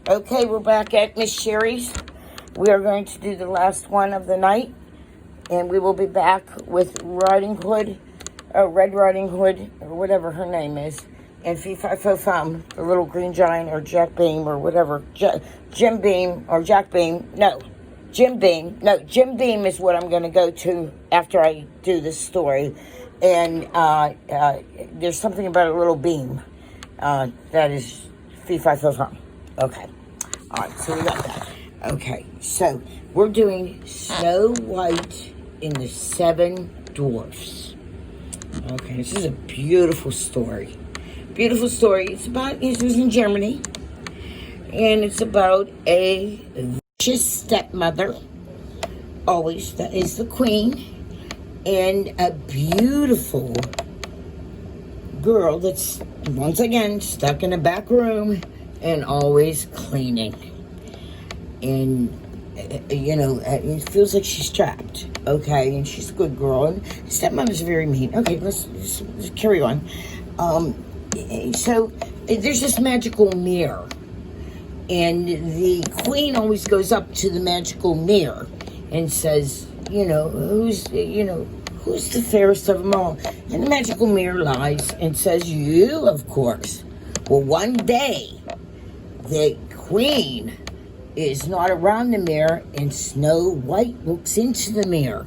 Okay, we're back at Miss Sherry's. We are going to do the last one of the night, and we will be back with Riding Hood, Red Riding Hood, or whatever her name is, and Fee Fi Fo Fum, the little green giant, or Jack Beam, or whatever. Jim Beam, or Jack Beam. No, Jim Beam. No, Jim Beam is what I'm going to go to after I do this story. And there's something about a little beam that is Fee Fi Fo Fum. Okay. All right, so we got that. Okay, so we're doing Snow White and the Seven Dwarfs. Okay, this is a beautiful story. Beautiful story. It was in Germany. And it's about a vicious stepmother. Always, that is the queen. And a beautiful girl that's, once again, stuck in a back room and always cleaning. And, it feels like she's trapped, okay? And she's a good girl. And stepmother's very mean. Okay, let's carry on. So, there's this magical mirror. And the queen always goes up to the magical mirror and says, who's the fairest of them all? And the magical mirror lies and says, you, of course. Well, one day, the queen is not around the mirror, and Snow White looks into the mirror.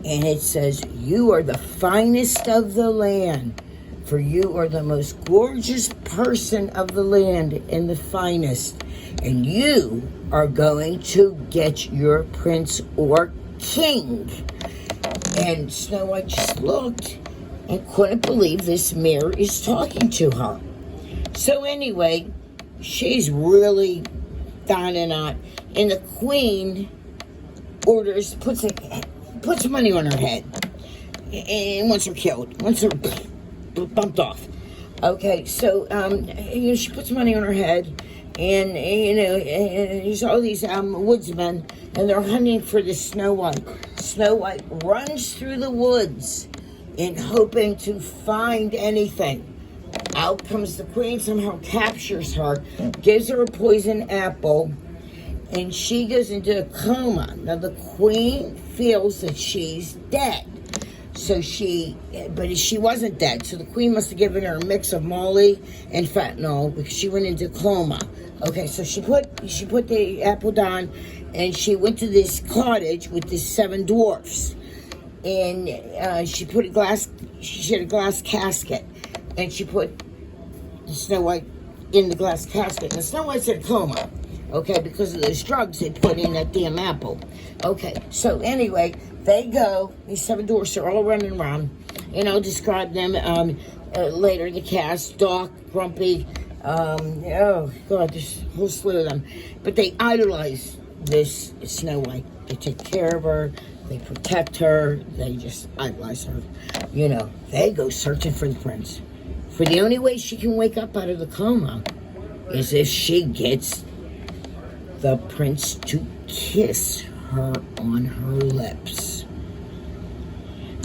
And it says, you are the finest of the land, for you are the most gorgeous person of the land and the finest. And you are going to get your prince or king. And Snow White just looked and couldn't believe this mirror is talking to her. So anyway, she's really down and out. And the queen orders, puts money on her head and wants her killed. Wants her bumped off. Okay, so she puts money on her head, and there's all these woodsmen, and they're hunting for the Snow White. Snow White runs through the woods in hoping to find anything. Out comes the queen, somehow captures her, gives her a poison apple, and she goes into a coma. Now the queen feels that she's dead. But she wasn't dead. So the queen must have given her a mix of Molly and fentanyl because she went into coma. Okay, so she put the apple down, and she went to this cottage with the seven dwarfs, and she had a glass casket, and she put the Snow White in the glass casket. And Snow White's in a coma. Okay, because of those drugs they put in that damn apple. Okay, so anyway, they go, these seven dwarfs are all running around, and I'll describe them later in the cast. Doc, Grumpy, oh God, there's a whole slew of them. But they idolize this Snow White. They take care of her, they protect her, they just idolize her. They go searching for the prince. For the only way she can wake up out of the coma is if she gets the prince to kiss her on her lips.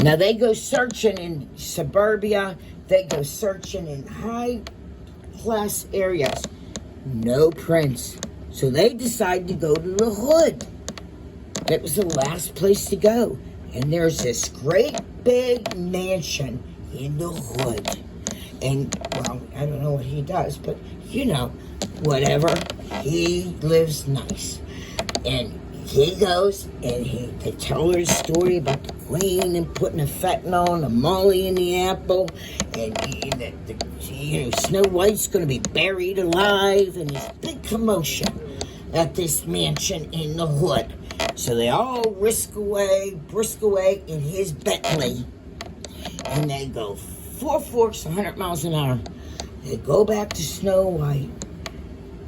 Now they go searching in suburbia, they go searching in high class areas. No prince. So they decide to go to the hood. That was the last place to go. And there's this great big mansion in the hood. And, well, I don't know what he does, but, whatever. He lives nice. And he goes, and they tell her a story about the queen and putting a fentanyl and a Molly in the apple. And, Snow White's going to be buried alive. And this big commotion at this mansion in the hood. So they all brisk away in his Bentley. And they go 4 forks, 100 miles an hour. They go back to Snow White,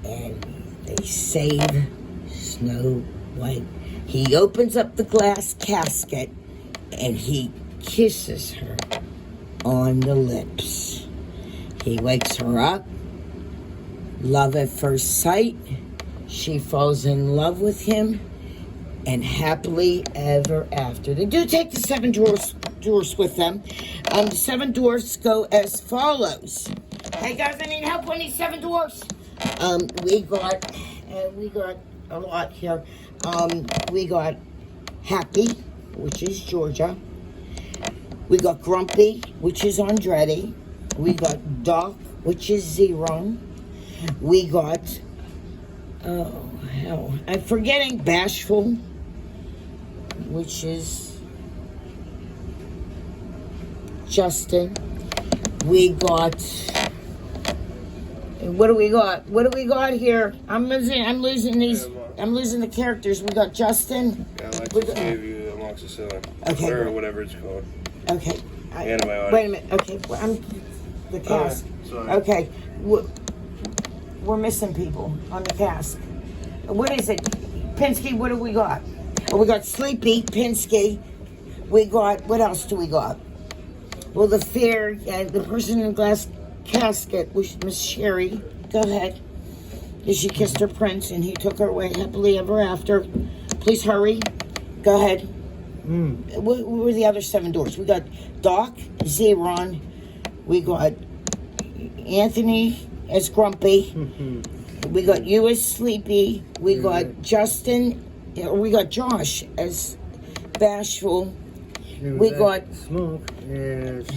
and they save Snow White. He opens up the glass casket, and he kisses her on the lips. He wakes her up. Love at first sight. She falls in love with him, and happily ever after. They do take the seven dwarfs with them. The seven dwarfs go as follows. Hey guys, I need help on these seven dwarfs. We got a lot here. We got Happy, which is Georgia. We got Grumpy, which is Andretti. We got Doc, which is Zero. We got, oh hell, I'm forgetting Bashful, which is Justin. We got, what do we got? What do we got here? I'm losing the characters. We got Justin. Yeah, Alexis gave you amoxicillin. Okay. Or whatever it's called. Okay. Antibiotic. Wait a minute. Okay. Well, I'm the cast. Sorry. Okay. We're missing people on the cast. What is it? Penske, what do we got? Oh, we got Sleepy, Penske. We got, what else do we got? Well, the person in the glass casket was Miss Sherry. Go ahead. She kissed her prince and he took her away happily ever after. Please hurry. Go ahead. What were the other 7 doors? We got Doc, Zeron. We got Anthony as Grumpy. We got you as Sleepy. We got Justin. We got Josh as Bashful. We got Smoke as